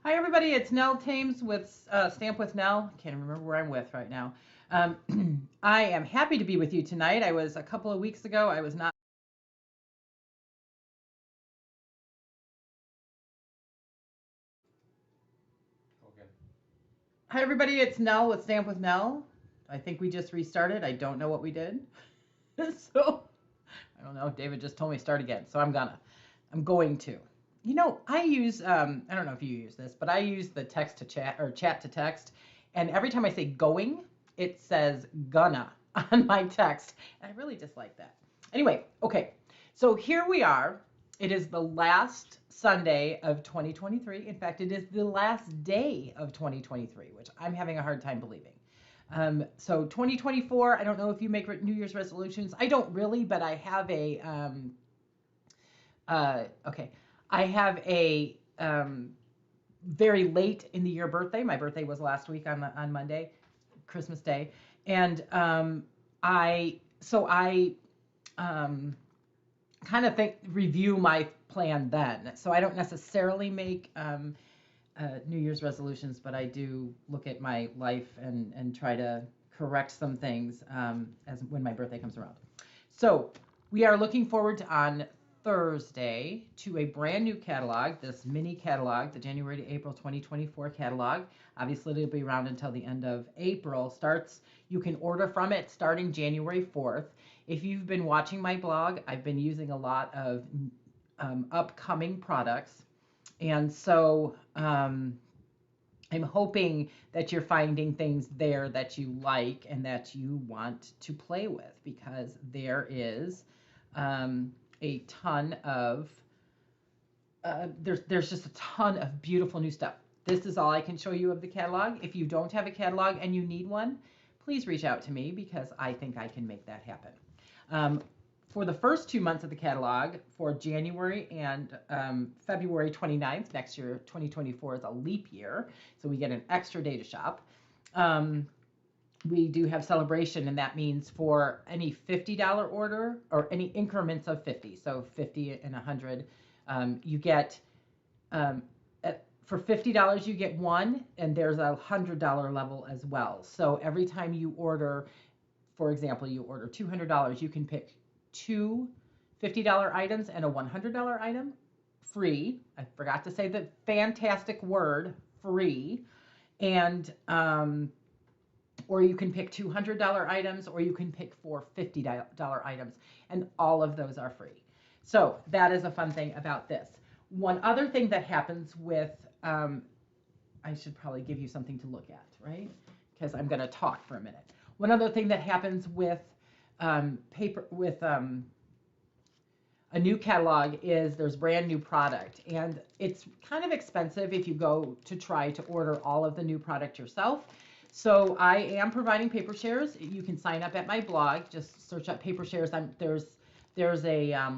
Hi, everybody. It's Nell Thames with Stamp with Nell. Can't remember where I'm with right now. I am happy to be with you tonight. I was a couple of weeks ago. I was not. Okay. Hi, everybody. It's Nell with Stamp with Nell. I think we just restarted. I don't know what we did. So I don't know. David just told me start again. So I'm going to. I use, I don't know if you use this, but I use the text to chat or chat to text. And every time I say going, it says gonna on my text. And I really dislike that. Anyway, okay. So here we are. It is the last Sunday of 2023. In fact, it is the last day of 2023, which I'm having a hard time believing. So 2024, I don't know if you make New Year's resolutions. I don't really, but I have okay, I have a very late in the year birthday. My birthday was last week on Monday, Christmas Day, and I um, kind of think review my plan then. So I don't necessarily make New Year's resolutions, but I do look at my life and try to correct some things as when my birthday comes around. So we are looking forward to on Thursday to a brand new catalog, this mini catalog, the January to April 2024 catalog. Obviously, it'll be around until the end of April. You can order from it starting January 4th. If you've been watching my blog, I've been using a lot of upcoming products. And so I'm hoping that you're finding things there that you like and that you want to play with because there is a ton of there's just a ton of beautiful new stuff. This is all I can show you of the catalog. If you don't have a catalog and you need one, please reach out to me because I think I can make that happen. Um, for the first 2 months of the catalog, for January and February 29th, next year, 2024 is a leap year, so we get an extra day to shop. We do have celebration, and that means for any $50 order or any increments of 50, so 50 and 100, you get um, for $50 you get one, and there's a $100 level as well. So every time you order, for example, you order $200, you can pick two $50 items and a $100 item free. I forgot to say the fantastic word free. And or you can pick $200 items, or you can pick four $50 items, and all of those are free. So that is a fun thing about this. One other thing that happens with, I should probably give you something to look at, right? Because I'm going to talk for a minute. One other thing that happens with paper, with a new catalog is there's brand new product, and it's kind of expensive if you go to try to order all of the new product yourself. So I am providing paper shares. You can sign up at my blog. Just search up paper shares. There's a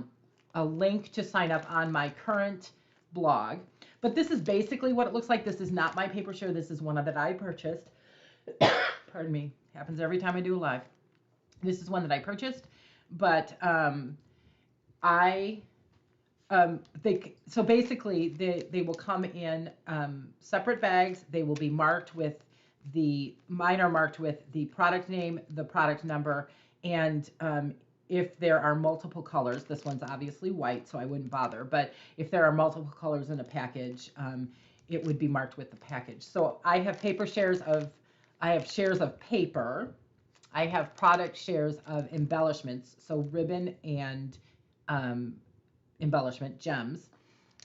link to sign up on my current blog. But this is basically what it looks like. This is not my paper share. This is one that I purchased. Pardon me. Happens every time I do a live. This is one that I purchased, but I so basically they will come in separate bags. They will be marked with mine are marked with the product name, the product number, and if there are multiple colors, this one's obviously white, so I wouldn't bother. But if there are multiple colors in a package, it would be marked with the package. So I have shares of paper. I have product shares of embellishments, so ribbon and um, embellishment gems.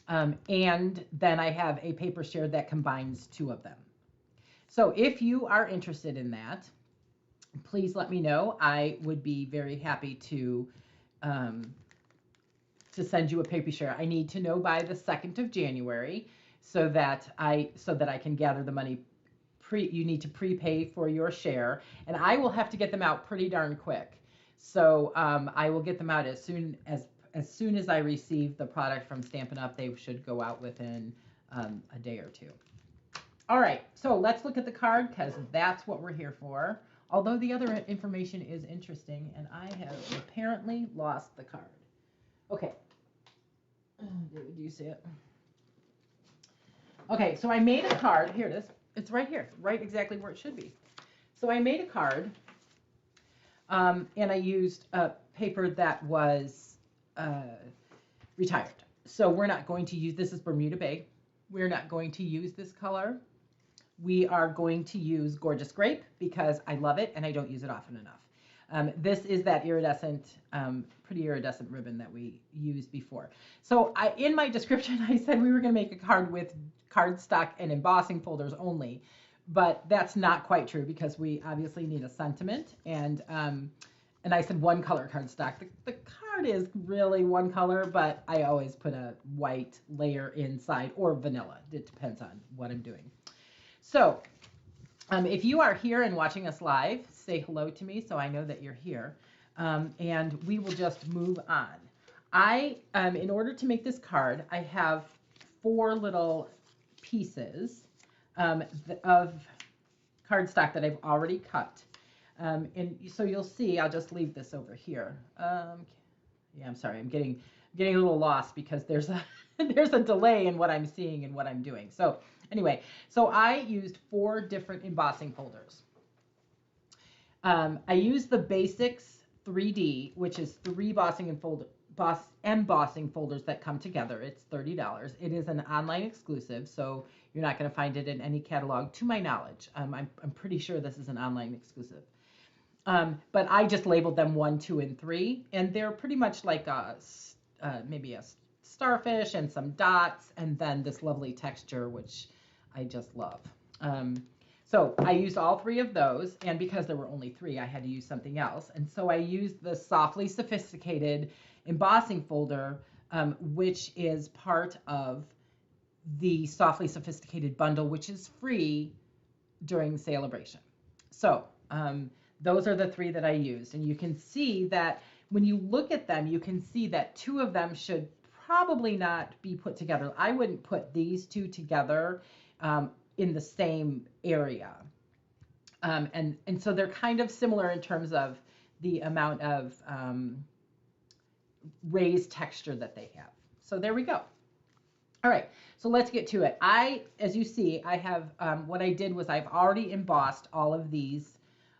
And then I have a paper share that combines two of them. So if you are interested in that, please let me know. I would be very happy um, to send you a paper share. I need to know by the 2nd of January so that I can gather the money. You need to prepay for your share, and I will have to get them out pretty darn quick. So I will get them out as soon as I receive the product from Stampin' Up. They should go out within a day or two. All right, so let's look at the card because that's what we're here for. Although the other information is interesting, and I have apparently lost the card. Okay. David, do you see it? Okay, so I made a card. Here it is. It's right here, right exactly where it should be. So I made a card, and I used a paper that was uh, retired. So we're not going to use, this is Bermuda Bay. We're not going to use this color. We are going to use Gorgeous Grape because I love it and I don't use it often enough. This is that iridescent, pretty iridescent ribbon that we used before. So in my description, I said we were going to make a card with cardstock and embossing folders only, but that's not quite true because we obviously need a sentiment, and I said one color cardstock. The card is really one color, but I always put a white layer inside or vanilla. It depends on what I'm doing. So if you are here and watching us live, say hello to me so I know that you're here. And we will just move on. In order to make this card, I have 4 little pieces of cardstock that I've already cut. And so you'll see, I'll just leave this over here. Yeah, I'm sorry, I'm getting a little lost because there's a there's a delay in what I'm seeing and what I'm doing. So anyway, so I used 4 different embossing folders. I used the Basics 3D, which is 3 embossing folders that come together. It's $30. It is an online exclusive, so you're not going to find it in any catalog, to my knowledge. I'm pretty sure this is an online exclusive. But I just labeled them 1, 2, and 3, and they're pretty much like maybe a starfish and some dots, and then this lovely texture, which I just love. So I used all 3 of those, and because there were only 3, I had to use something else. And so I used the Softly Sophisticated embossing folder, which is part of the Softly Sophisticated bundle, which is free during Celebration. So those are the 3 that I used. And you can see that when you look at them, you can see that 2 of them should probably not be put together. I wouldn't put these 2 together in the same area. And so they're kind of similar in terms of the amount of raised texture that they have. So there we go. All right, so let's get to it. As you see, I have, what I did was I've already embossed all of these,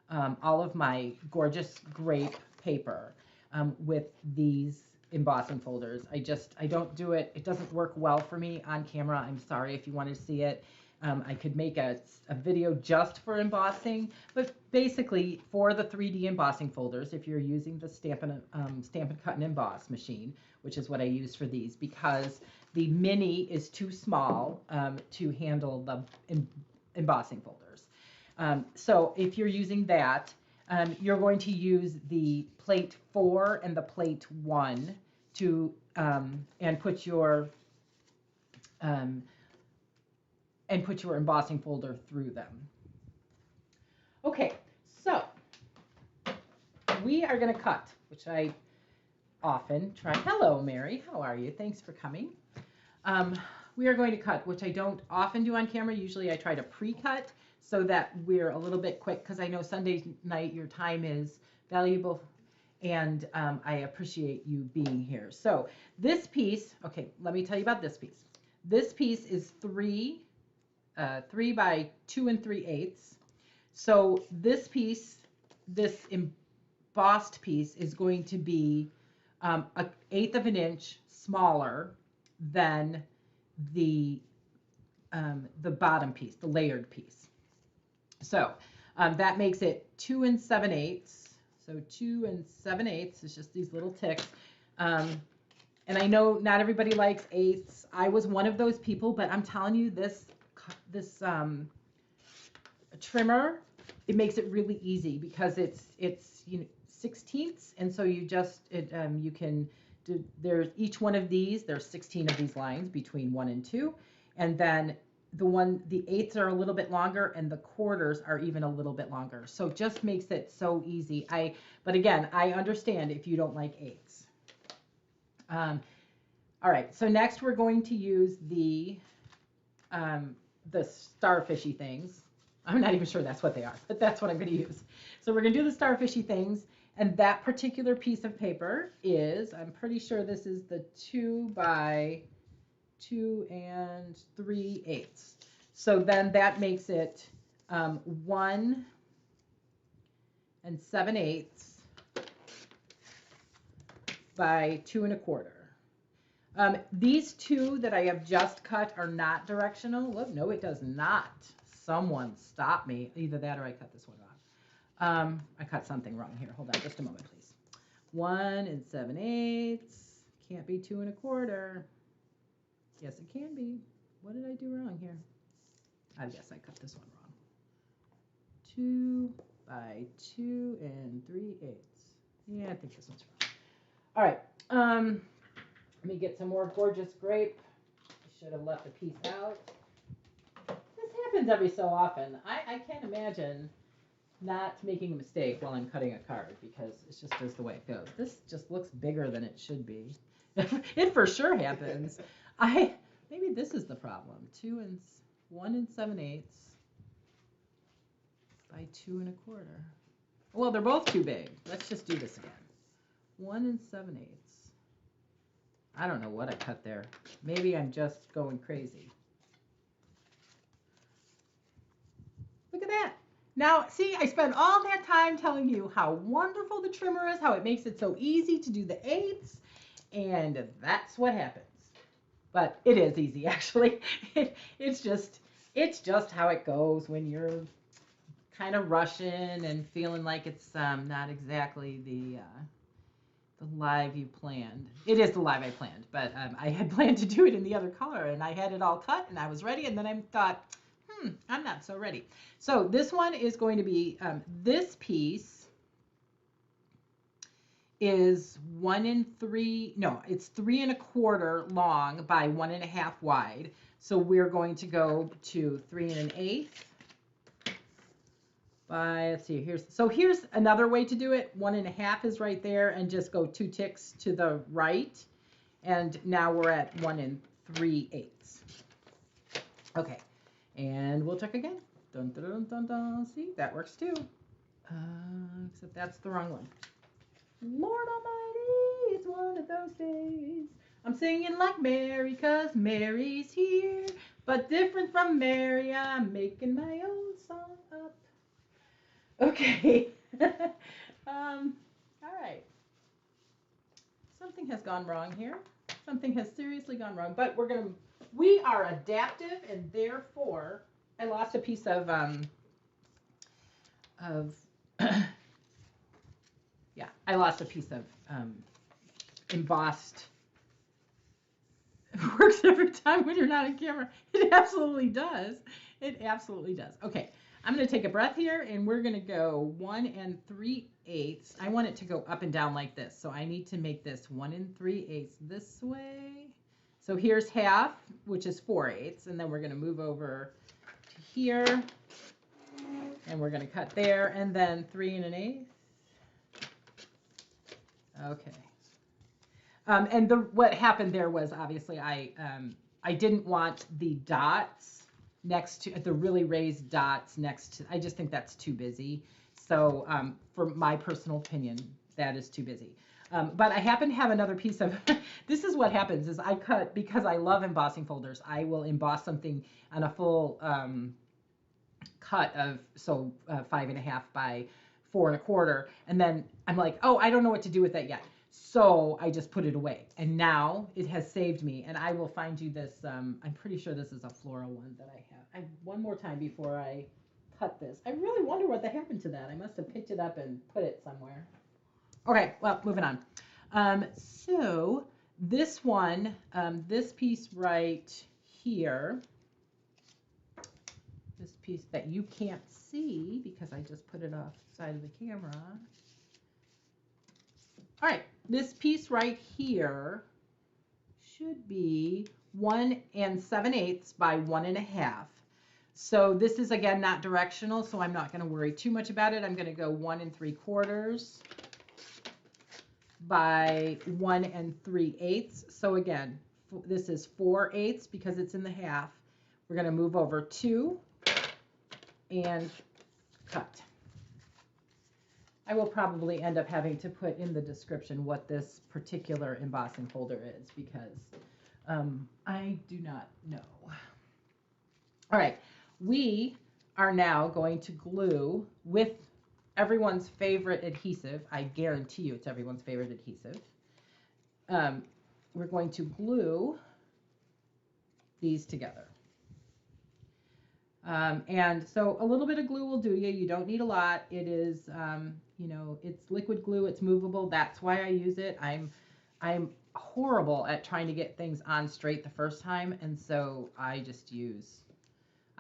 all of my Gorgeous Grape paper with these embossing folders. I don't do it. It doesn't work well for me on camera. I'm sorry if you want to see it. I could make a video just for embossing, but basically for the 3D embossing folders, if you're using the Stampin' Cut and Emboss machine, which is what I use for these, because the mini is too small to handle the embossing folders. So if you're using that, you're going to use the plate 4 and the plate 1 to and put your embossing folder through them. Okay, so we are going to cut, which I often try. Hello, Mary. How are you? Thanks for coming. We are going to cut, which I don't often do on camera. Usually I try to pre-cut so that we're a little bit quick, because I know Sunday night your time is valuable, and I appreciate you being here. So this piece, okay, let me tell you about this piece. This piece is 3 by 2 3/8. So this piece, this embossed piece, is going to be 1/8 of an inch smaller than the bottom piece, the layered piece. So that makes it 2 7/8. So 2 7/8 is just these little ticks. And I know not everybody likes 8ths. I was one of those people, but I'm telling you, this trimmer, it makes it really easy because it's 16ths, and so you just you can do, there's each one of these, there's 16 of these lines between 1 and 2, and then the 8ths are a little bit longer, and the quarters are even a little bit longer. So it just makes it so easy. But again, I understand if you don't like 8ths. All right, so next we're going to use the starfishy things. I'm not even sure that's what they are, but that's what I'm going to use. So we're going to do the starfishy things, and that particular piece of paper is, I'm pretty sure this is the 2 by 2 3/8. So then that makes it 1 7/8 by 2 1/4. These two that I have just cut are not directional. Look, no, it does not. Someone stop me. Either that or I cut this one wrong. I cut something wrong here. Hold on just a moment, please. 1 7/8. Can't be 2 1/4. Yes, it can be. What did I do wrong here? I guess I cut this one wrong. 2 by 2 3/8. Yeah, I think this one's wrong. All right. Let me get some more gorgeous grape. I should have left a piece out. This happens every so often. I can't imagine not making a mistake while I'm cutting a card because it's just the way it goes. This just looks bigger than it should be. It for sure happens. Maybe this is the problem. 1 7/8 by 2 1/4. Well, they're both too big. Let's just do this again. 1 7/8. I don't know what I cut there. Maybe I'm just going crazy. Look at that. Now, see, I spent all that time telling you how wonderful the trimmer is, how it makes it so easy to do the 8ths, and that's what happens. But it is easy, actually. It's just how it goes when you're kind of rushing and feeling like it's not exactly the live you planned. It is the live I planned, but I had planned to do it in the other color, and I had it all cut, and I was ready, and then I thought, I'm not so ready. So this one is going to be, this piece is 1 3, no, it's 3 1/4 long by 1 1/2 wide. So we're going to go to 3 1/8 by, let's see, here's another way to do it. 1 1/2 is right there, and just go 2 ticks to the right. And now we're at 1 3/8. Okay, and we'll check again. Dun, dun, dun, dun, dun. See, that works too. Except that's the wrong one. Lord Almighty, it's one of those days. I'm singing like Mary, 'cause Mary's here. But different from Mary, I'm making my own song up. Okay. All right. Something has gone wrong here. Something has seriously gone wrong. But we are adaptive, and therefore, I lost a piece of yeah, I lost a piece of embossed. It works every time when you're not on camera. It absolutely does. It absolutely does. Okay, I'm going to take a breath here, and we're going to go 1 3/8. I want it to go up and down like this, so I need to make this 1 3/8 this way. So here's half, which is 4/8, and then we're going to move over to here, and we're going to cut there, and then 3 1/8. Okay. And what happened there was obviously I didn't want the dots next to the really raised dots next to. I just think that's too busy. So for my personal opinion, that is too busy. But I happen to have another piece of. This is what happens: is I cut, because I love embossing folders. I will emboss something on a full cut of 5 1/2 by 4 1/4, and then I'm like, oh, I don't know what to do with that yet. So I just put it away, and now it has saved me. And I will find you this. I'm pretty sure this is a floral one that I have. One more time before I cut this. I really wonder what happened to that. I must have picked it up and put it somewhere. Okay, well, moving on. So this one, this piece right here, this piece that you can't see because I just put it off the side of the camera. All right, this piece right here should be 1 7/8 by 1 1/2. So this is, again, not directional, so I'm not going to worry too much about it. I'm going to go 1 3/4 by 1 3/8. So again, this is 4/8 because it's in the half. We're going to move over 2 and cut. I will probably end up having to put in the description what this particular embossing folder is, because I do not know. All right, we are now going to glue with everyone's favorite adhesive. I guarantee you it's everyone's favorite adhesive. Um, we're going to glue these together. And so a little bit of glue will do you. You don't need a lot. It is, you know, it's liquid glue. It's movable. That's why I use it. I'm horrible at trying to get things on straight the first time, and so I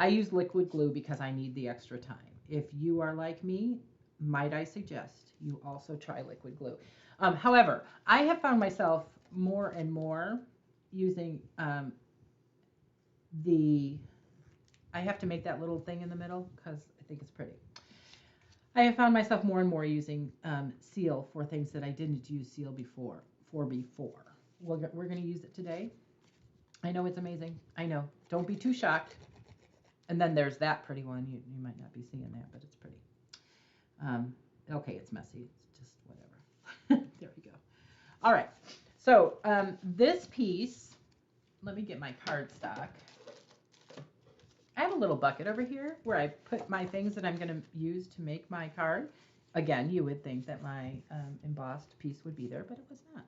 use liquid glue because I need the extra time. If you are like me, might I suggest you also try liquid glue. However, I have found myself more and more using the I have to make that little thing in the middle because I think it's pretty. I have found myself more and more using seal for things that I didn't use seal before. We're going to use it today. I know it's amazing. I know. Don't be too shocked. And then there's that pretty one. You might not be seeing that, but it's pretty. Okay, it's messy. It's just whatever. There we go. All right. So this piece, let me get my cardstock. I have a little bucket over here where I put my things that I'm going to use to make my card. Again, you would think that my embossed piece would be there, but it was not.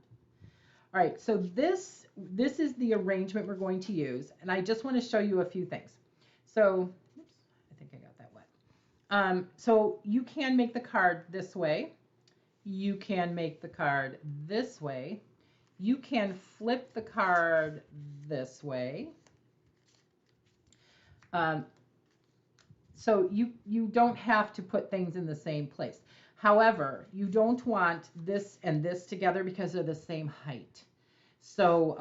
All right, so this is the arrangement we're going to use, and I just want to show you a few things. So, oops, I think I got that wet. So you can make the card this way. You can make the card this way. You can flip the card this way. So you don't have to put things in the same place. However, you don't want this and this together because they're the same height. So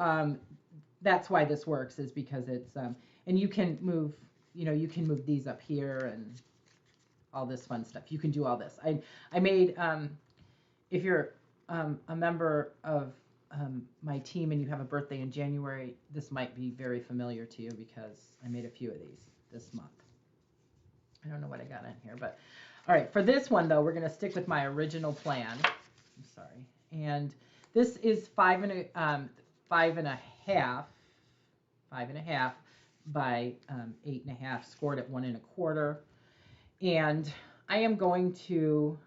that's why this works, is because it's, and you can move, you know, you can move these up here and all this fun stuff. You can do all this. I made, if you're a member of my team and you have a birthday in January, this might be very familiar to you because I made a few of these this month. I don't know what I got in here, but all right, for this one though, we're going to stick with my original plan. I'm sorry. And this is 5.5 by 8.5, scored at 1 1/4. And I am going to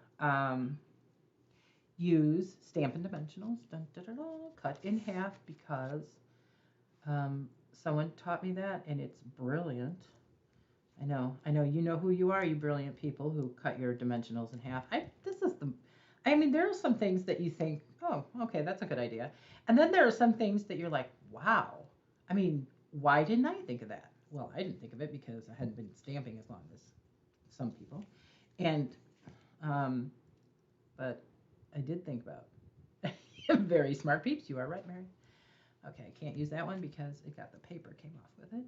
use Stampin' Dimensionals, dun, dun, dun, dun, cut in half because someone taught me that, and it's brilliant. I know, you know who you are, you brilliant people who cut your dimensionals in half. I mean, there are some things that you think, oh, okay, that's a good idea. And then there are some things that you're like, wow, I mean, why didn't I think of that? Well, I didn't think of it because I hadn't been stamping as long as some people. And, but I did think about very smart peeps. You are right, Mary. Okay, I can't use that one because it got the paper came off with it.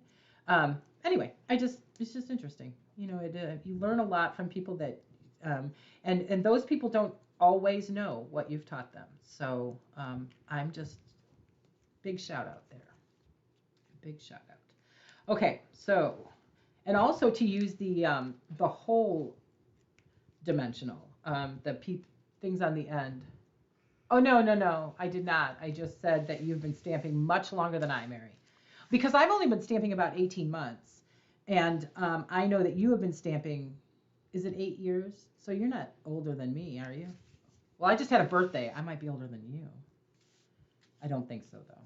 Anyway, it's just interesting. You know, you learn a lot from people that, and those people don't always know what you've taught them. So I'm just, big shout out there. Big shout out. Okay, so, and also to use the whole dimensional, things on the end. Oh, no, I did not. I just said that you've been stamping much longer than I, Mary. Because I've only been stamping about 18 months. And I know that you have been stamping, is it 8 years? So you're not older than me, are you? Well, I just had a birthday. I might be older than you. I don't think so, though.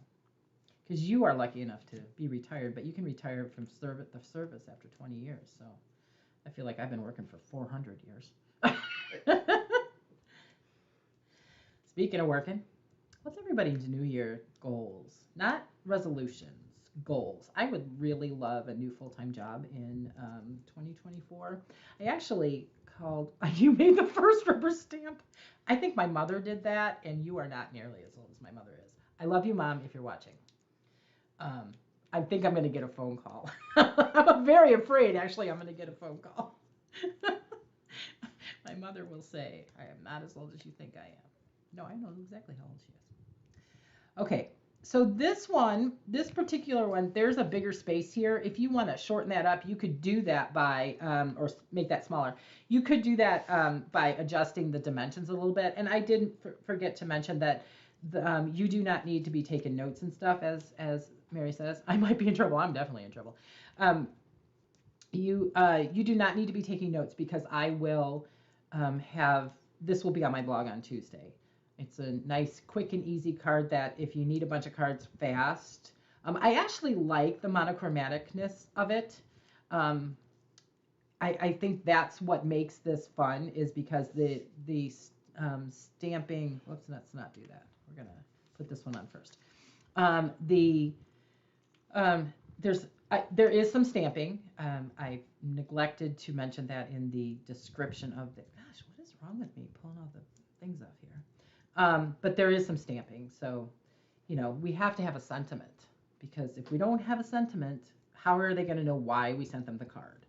Because you are lucky enough to be retired, but you can retire from the service after 20 years. So I feel like I've been working for 400 years. Speaking of working, what's everybody's New Year goals? Not resolutions, goals. I would really love a new full-time job in 2024. I actually you made the first rubber stamp. I think my mother did that, and you are not nearly as old as my mother is. I love you, Mom, if you're watching. I think I'm going to get a phone call. I'm very afraid, actually, I'm going to get a phone call. My mother will say, I am not as old as you think I am. No, I know exactly how old she is. Okay, so this particular one, there's a bigger space here. If you want to shorten that up, you could do that by, or make that smaller. You could do that by adjusting the dimensions a little bit. And I didn't forget to mention that You do not need to be taking notes and stuff, as Mary says. I might be in trouble. I'm definitely in trouble. Um, you do not need to be taking notes because I will have this will be on my blog on Tuesday. It's a nice, quick, and easy card that if you need a bunch of cards fast, I actually like the monochromaticness of it. Um, I think that's what makes this fun is because the stamping. Whoops, let's not do that. We're gonna put this one on first. The there is some stamping. I neglected to mention that in the description of the. Gosh, what is wrong with me pulling all the things off here? But there is some stamping, so we have to have a sentiment because if we don't have a sentiment, how are they going to know why we sent them the card?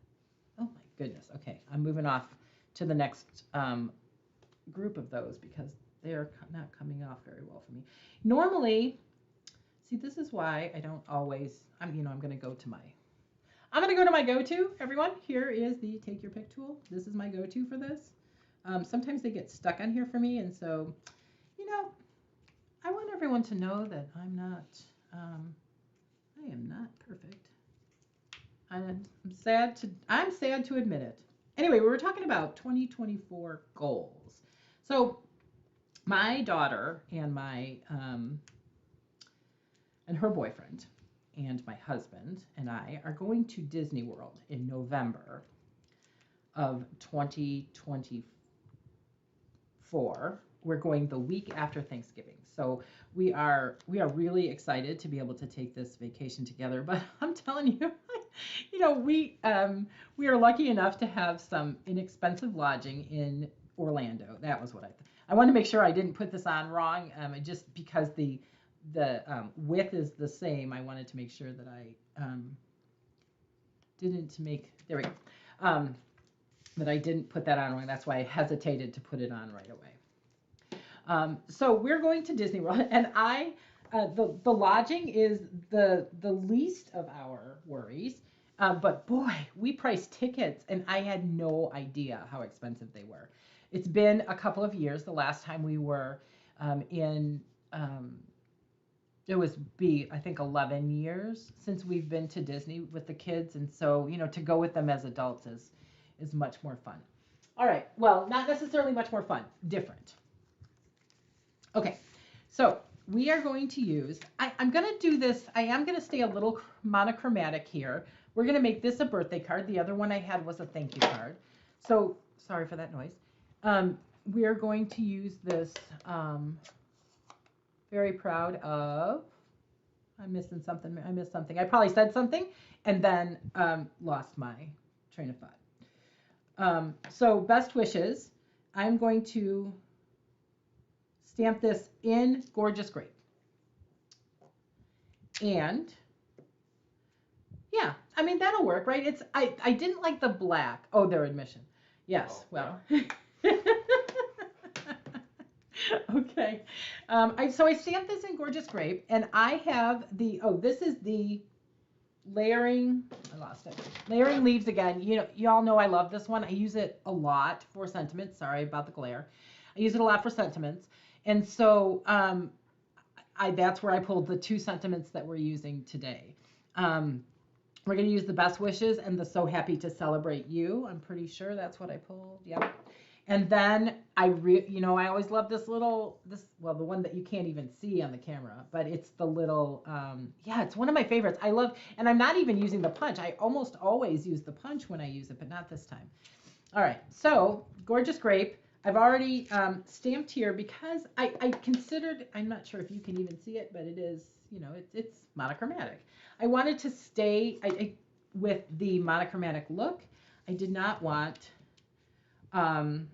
Oh my goodness. Okay, I'm moving off to the next group of those because they're not coming off very well for me. Normally, see, this is why I don't always. I'm going to go to my go-to. Everyone, here is the take your pick tool. This is my go-to for this. Sometimes they get stuck on here for me, and so I want everyone to know that I am not perfect. I'm sad to admit it. Anyway, we were talking about 2024 goals. So my daughter and her boyfriend and my husband and I are going to Disney World in November of 2024. We're going the week after Thanksgiving. So we are really excited to be able to take this vacation together. But I'm telling you, we are lucky enough to have some inexpensive lodging in Orlando. That was what I wanted to make sure I didn't put this on wrong. Just because the width is the same, I wanted to make sure that I didn't make there we go. That I didn't put that on wrong. That's why I hesitated to put it on right away. So we're going to Disney World, and the lodging is the least of our worries. But boy, we priced tickets, and I had no idea how expensive they were. It's been a couple of years. The last time we were I think 11 years since we've been to Disney with the kids, and so to go with them as adults is much more fun. All right, well, not necessarily much more fun, different. Okay, so we are going to use, I'm going to do this, I am going to stay a little monochromatic here. We're going to make this a birthday card. The other one I had was a thank you card. So, sorry for that noise. We are going to use this, very proud of, I missed something. I probably said something and then lost my train of thought. So best wishes. I'm going to stamp this in Gorgeous Grape. And yeah, I mean, that'll work, right? I didn't like the black. Oh, their admission. Yes, well. Okay. So I stamped this in Gorgeous Grape, and I have this is the layering, I lost it. Layering leaves again. Y'all know I love this one. I use it a lot for sentiments. Sorry about the glare. I use it a lot for sentiments. And so that's where I pulled the two sentiments that we're using today. We're going to use the best wishes and the so happy to celebrate you. I'm pretty sure that's what I pulled. Yep. And then I always love the one that you can't even see on the camera, but it's the little, it's one of my favorites. I love, and I'm not even using the punch. I almost always use the punch when I use it, but not this time. All right, so Gorgeous Grape. I've already stamped here because I considered, I'm not sure if you can even see it, but it is, it's monochromatic. I wanted to stay with the monochromatic look. I did not want, and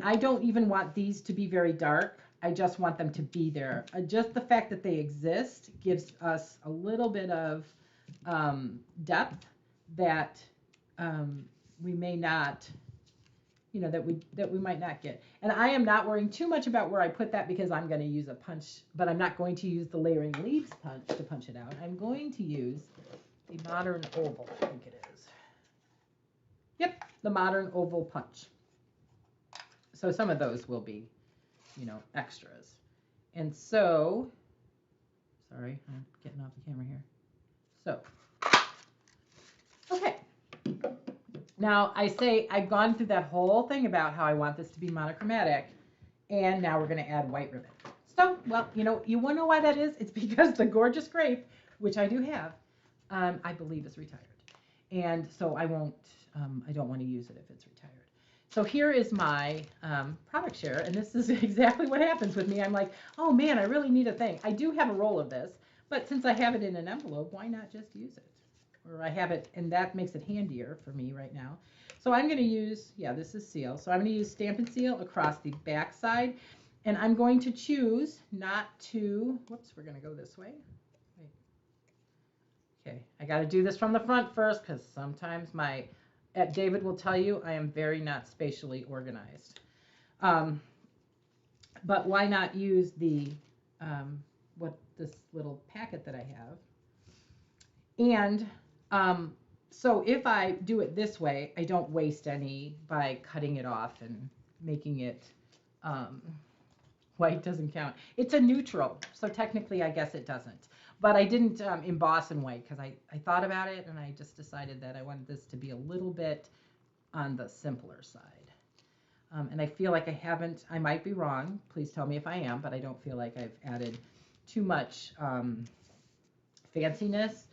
I don't even want these to be very dark. I just want them to be there. Just the fact that they exist gives us a little bit of depth that we may not, that we might not get. And I am not worrying too much about where I put that because I'm going to use a punch, but I'm not going to use the layering leaves punch to punch it out. I'm going to use the modern oval, I think it is. Yep, the modern oval punch. So some of those will be you know, extras. And so, sorry, I'm getting off the camera here. So, okay. Now I say I've gone through that whole thing about how I want this to be monochromatic, and now we're going to add white ribbon. So, well, you know, you want to know why that is? It's because the gorgeous grape, which I do have, I believe is retired. And so I don't want to use it if it's retired. So here is my product share, and this is exactly what happens with me. I'm like, oh man, I really need a thing. I do have a roll of this, but since I have it in an envelope, why not just use it? Or I have it, and that makes it handier for me right now. So I'm going to use, yeah, this is seal. So I'm going to use Stampin' Seal across the back side, and I'm going to choose not to, whoops, we're going to go this way. Wait. Okay, I got to do this from the front first because sometimes David will tell you I am very not spatially organized. But why not use the, this little packet that I have? And so if I do it this way, I don't waste any by cutting it off and making it white doesn't count. It's a neutral, so technically I guess it doesn't. But I didn't emboss in white because I thought about it and I just decided that I wanted this to be a little bit on the simpler side. And I feel like I might be wrong, please tell me if I am, but I don't feel like I've added too much fanciness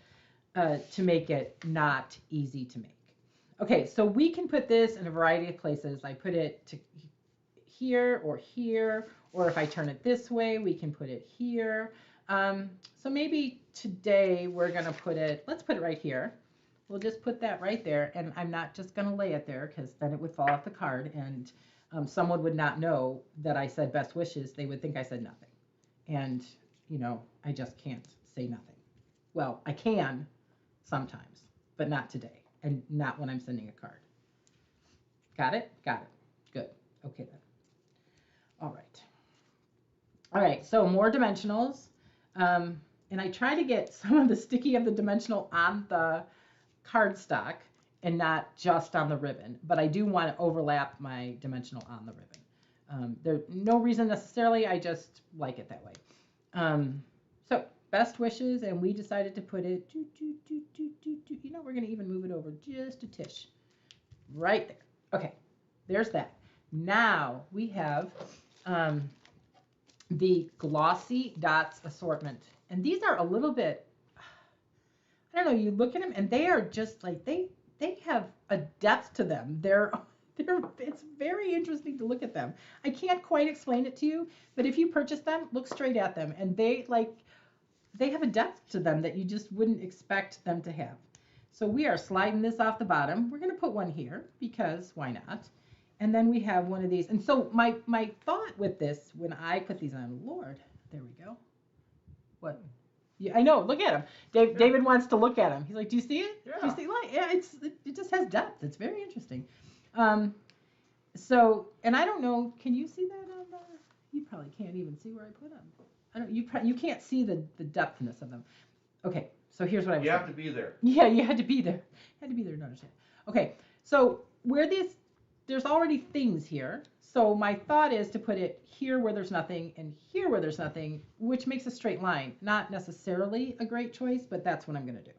to make it not easy to make. Okay, so we can put this in a variety of places. I put it to here, or if I turn it this way, we can put it here. So maybe today we're going to let's put it right here. We'll just put that right there, and I'm not just going to lay it there because then it would fall off the card, and someone would not know that I said best wishes. They would think I said nothing. And, you know, I just can't say nothing. Well, I can sometimes, but not today, and not when I'm sending a card. Got it? Got it. Good. Okay, then. All right. All right, so more dimensionals. And I try to get some of the sticky of the dimensional on the cardstock and not just on the ribbon, but I do want to overlap my dimensional on the ribbon. There's no reason necessarily, I just like it that way. So best wishes, and we decided to put it, you know, we're going to even move it over just a tish. Right there. Okay, there's that. Now we have the Glossy Dots assortment. And these are a little bit, I don't know, you look at them and they are just like, they have a depth to them. It's very interesting to look at them. I can't quite explain it to you, but if you purchase them, look straight at them, and they have a depth to them that you just wouldn't expect them to have. So we are sliding this off the bottom. We're going to put one here because why not? And then we have one of these. And so my thought with this, when I put these on, Lord, there we go. What? Yeah, I know. Look at him. David wants to look at him. He's like, "Do you see it? Yeah. Do you see light? Yeah, it just has depth. It's very interesting." So, and I don't know. Can you see that on the? You probably can't even see where I put them. I don't. You can't see the depthness of them. Okay. So here's what I was. You have to be there. Yeah, you had to be there. You had to be there to understand. Okay. So where there's already things here. So my thought is to put it here where there's nothing and here where there's nothing, which makes a straight line. Not necessarily a great choice, but that's what I'm going to do.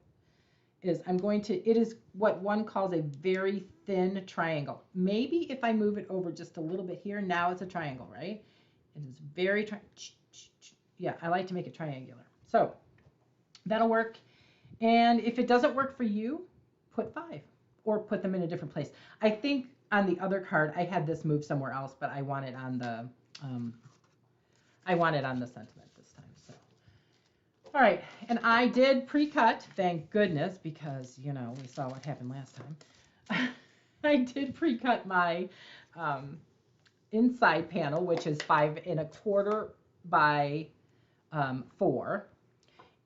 It is what one calls a very thin triangle. Maybe if I move it over just a little bit here, now it's a triangle, right? It is very, yeah, I like to make it triangular. So that'll work. And if it doesn't work for you, put 5 or put them in a different place. I think on the other card, I had this move somewhere else, but I want it on the sentiment this time. So, all right, and I did pre-cut, thank goodness, because you know we saw what happened last time. I did pre-cut my inside panel, which is 5 1/4 by 4.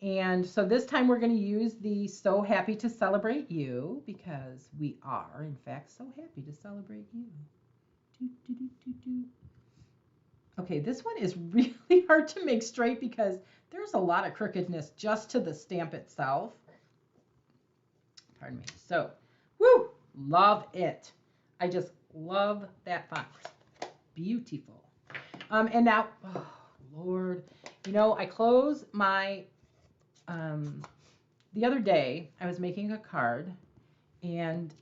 And so this time we're going to use the So Happy to Celebrate You, because we are, in fact, so happy to celebrate you. Okay, this one is really hard to make straight because there's a lot of crookedness just to the stamp itself. Pardon me. So, woo, love it. I just love that font. Beautiful. And now, oh, Lord, you know, I close my, the other day I was making a card and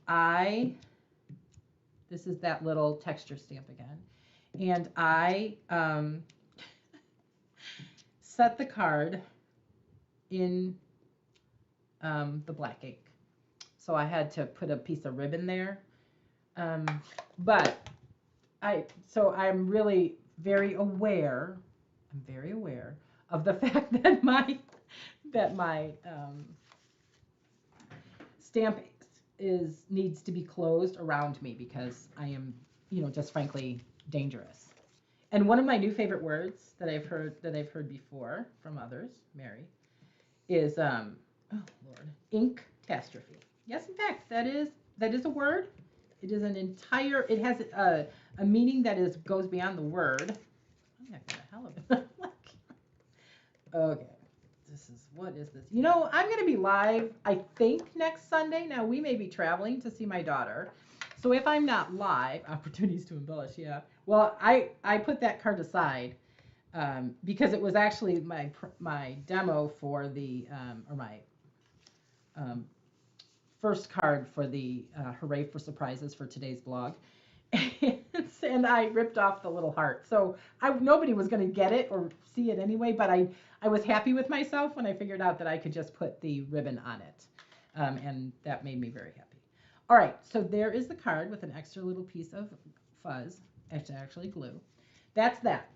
this is that little texture stamp again. And I set the card in the black ink. So I had to put a piece of ribbon there. But I'm really very aware. I'm very aware of the fact that my stamp needs to be closed around me because I am, you know, just frankly dangerous. And one of my new favorite words that I've heard before from others, Mary, is oh Lord, ink catastrophe. Yes, in fact, that is a word. It is it has a meaning that goes beyond the word. I'm not gonna hell of it. Okay. What is this? You know, I'm going to be live, I think, next Sunday. Now, we may be traveling to see my daughter. So if I'm not live, opportunities to embellish, yeah. Well, I put that card aside because it was actually my demo for the, or my first card for the Hooray for Surprises for today's blog. And I ripped off the little heart. So nobody was going to get it or see it anyway, but I was happy with myself when I figured out that I could just put the ribbon on it. And that made me very happy. All right, so there is the card with an extra little piece of fuzz. It's actually glue. That's that.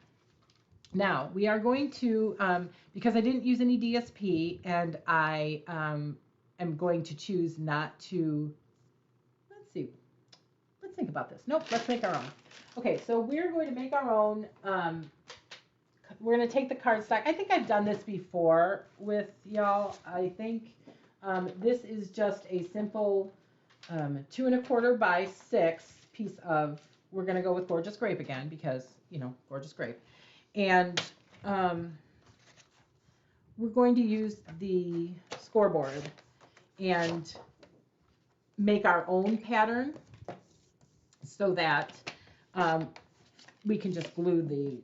Now, we are going to, because I didn't use any DSP, and I am going to choose not to, let's see. Let's think about this. Nope, let's make our own. Okay, so we're going to make our own. We're going to take the cardstock. I think I've done this before with y'all. I think this is just a simple 2 1/4 by 6 piece of, we're going to go with Gorgeous Grape again because, you know, Gorgeous Grape. And we're going to use the scoreboard and make our own pattern so that we can just glue the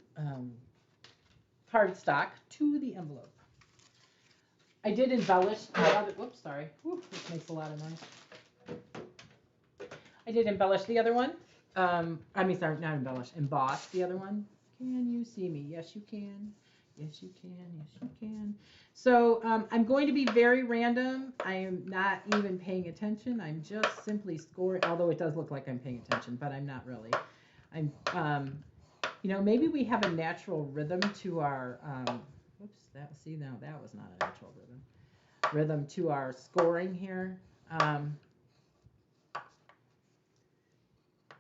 cardstock to the envelope. I did embellish the other, whoops, sorry. Whew, this makes a lot of noise. I did embellish the other one. I mean, sorry, not embellish, emboss the other one. Can you see me? Yes, you can. Yes, you can. Yes, you can. So I'm going to be very random. I am not even paying attention. I'm just simply scoring, although it does look like I'm paying attention, but I'm not really. I'm, you know, maybe we have a natural rhythm to our, whoops, that was not a natural rhythm to our scoring here.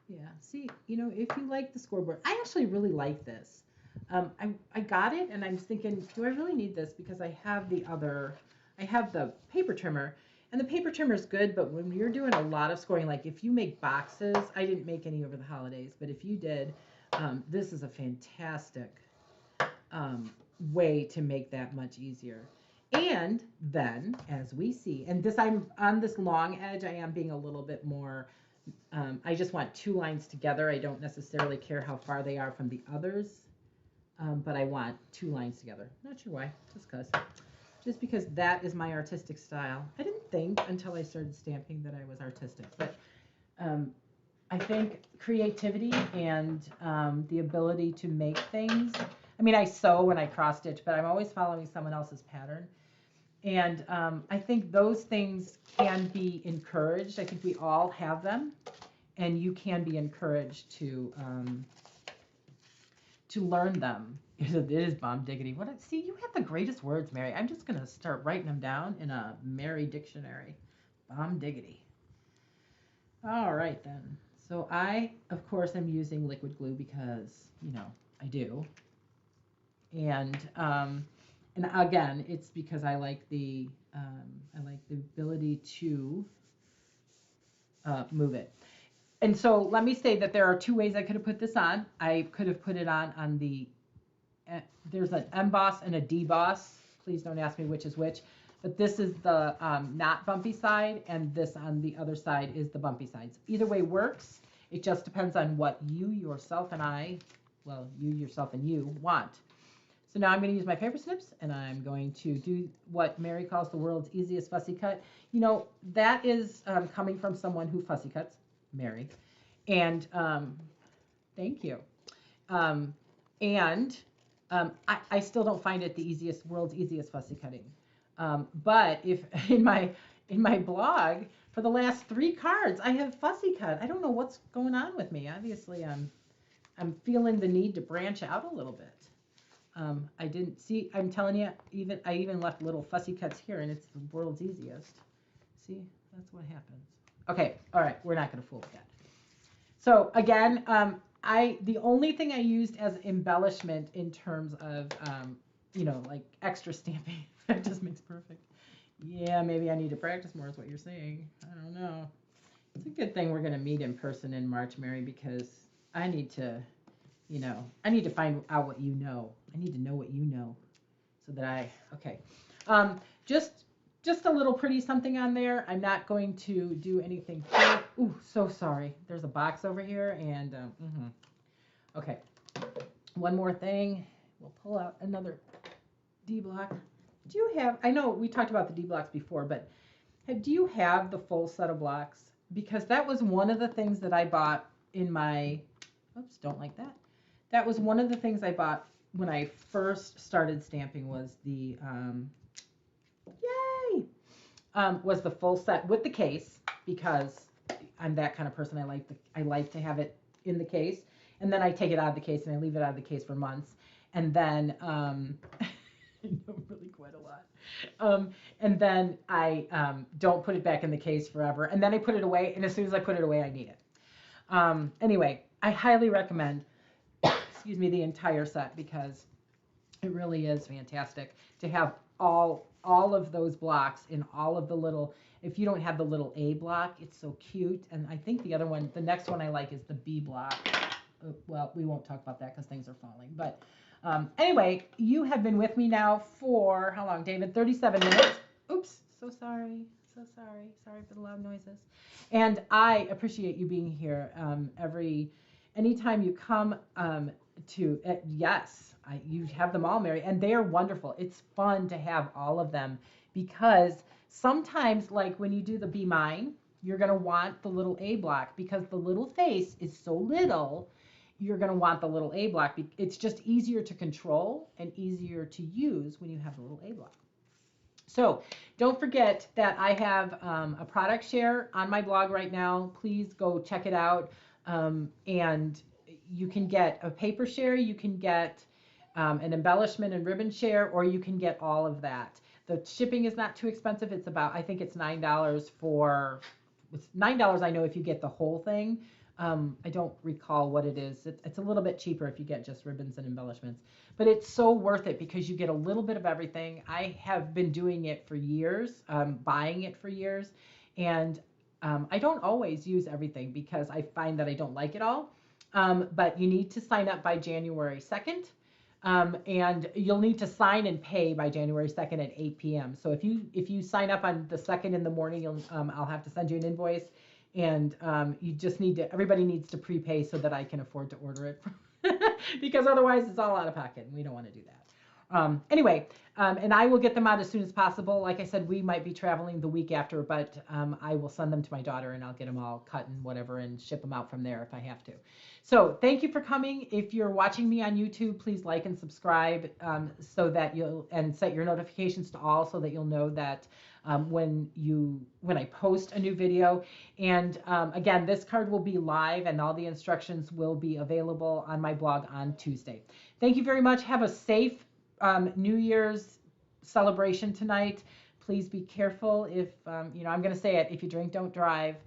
Yeah, see, you know, if you like the scoreboard, I actually really like this. I got it and I'm thinking, do I really need this? Because I have the paper trimmer, and the paper trimmer is good, but when you're doing a lot of scoring, like if you make boxes, I didn't make any over the holidays, but if you did, this is a fantastic way to make that much easier. And then, as we see, and this, I'm on this long edge, I am being a little bit more, I just want 2 lines together. I don't necessarily care how far they are from the others, but I want 2 lines together. Not sure why, just because that is my artistic style. I didn't think until I started stamping that I was artistic, but I think creativity and the ability to make things. I mean, I sew and I cross stitch, but I'm always following someone else's pattern. And I think those things can be encouraged. I think we all have them, and you can be encouraged to learn them. It is bomb diggity. See, you have the greatest words, Mary. I'm just going to start writing them down in a Mary dictionary. Bomb diggity. All right, then. So I, of course, am using liquid glue because, you know, I do. And again, it's because I like the ability to move it. And so let me say that there are 2 ways I could have put this on. I could have put it on the, there's an emboss and a deboss. Please don't ask me which is which. But this is the not bumpy side, and this on the other side is the bumpy sides. Either way works. It just depends on what you, yourself, and I well, you yourself and you want. So now I'm going to use my paper snips, and I'm going to do what Mary calls the world's easiest fussy cut. You know, that is coming from someone who fussy cuts, Mary. And thank you. Um, and I still don't find it the world's easiest fussy cutting. But if in my blog for the last 3 cards, I have fussy cut. I don't know what's going on with me. Obviously, I'm feeling the need to branch out a little bit. I didn't see. I'm telling you, I even left little fussy cuts here, and it's the world's easiest. See, that's what happens. Okay, all right, we're not going to fool with that. So again, the only thing I used as embellishment in terms of you know, like extra stamping, that just makes perfect. Yeah, maybe I need to practice more, is what you're saying. I don't know. It's a good thing we're going to meet in person in March, Mary, because I need to, you know, I need to find out what you know. I need to know what you know so that okay. Just a little pretty something on there. I'm not going to do anything. Ooh, so sorry. There's a box over here, and okay. One more thing. We'll pull out another D block. Do you have? I know we talked about the D blocks before, but do you have the full set of blocks? Because that was one of the things that I bought in my. Oops, don't like that. That was one of the things I bought when I first started stamping. Was the was the full set with the case, because I'm that kind of person. I like to have it in the case, and then I take it out of the case and I leave it out of the case for months, and then I know really quite a lot, and then I don't put it back in the case forever, and then I put it away, and as soon as I put it away, I need it. Anyway, I highly recommend excuse me, the entire set, because it really is fantastic to have all of those blocks in all of the little. If you don't have the little A block, it's so cute. And I think the next one I like is the B block. Well, we won't talk about that because things are falling. But anyway, you have been with me now for how long, David? 37 minutes. Oops, so sorry. So sorry. Sorry for the loud noises. And I appreciate you being here anytime you come yes, you have them all, Mary, and they are wonderful. It's fun to have all of them, because sometimes, like when you do the Be Mine, you're going to want the little A block, because the little face is so little. You're going to want the little A block. It's just easier to control and easier to use when you have the little A block. So don't forget that I have a product share on my blog right now. Please go check it out. And you can get a paper share, you can get an embellishment and ribbon share, or you can get all of that. The shipping is not too expensive. It's I think it's $9 for, it's $9 I know if you get the whole thing. I don't recall what it is. It's a little bit cheaper if you get just ribbons and embellishments. But it's so worth it because you get a little bit of everything. I have been doing it for years, buying it for years. And I don't always use everything because I find that I don't like it all. But you need to sign up by January 2nd. And you'll need to sign and pay by January 2nd at 8 p.m. So if you sign up on the 2nd in the morning, I'll have to send you an invoice. And you just everybody needs to prepay so that I can afford to order it. Because otherwise it's all out of pocket, and we don't want to do that. Anyway, and I will get them out as soon as possible. Like I said, we might be traveling the week after, but I will send them to my daughter, and I'll get them all cut and whatever and ship them out from there if I have to. So thank you for coming. If you're watching me on YouTube, please like and subscribe so that and set your notifications to all so that you'll know that when I post a new video. And again, this card will be live, and all the instructions will be available on my blog on Tuesday. Thank you very much. Have a safe New Year's celebration tonight. Please be careful. If I'm going to say it, if you drink, don't drive.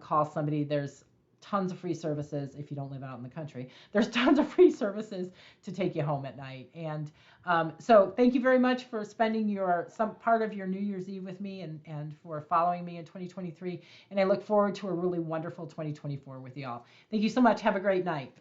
Call somebody. There's tons of free services if you don't live out in the country. There's tons of free services to take you home at night. And so thank you very much for spending some part of your New Year's Eve with me, and for following me in 2023. And I look forward to a really wonderful 2024 with you all. Thank you so much. Have a great night.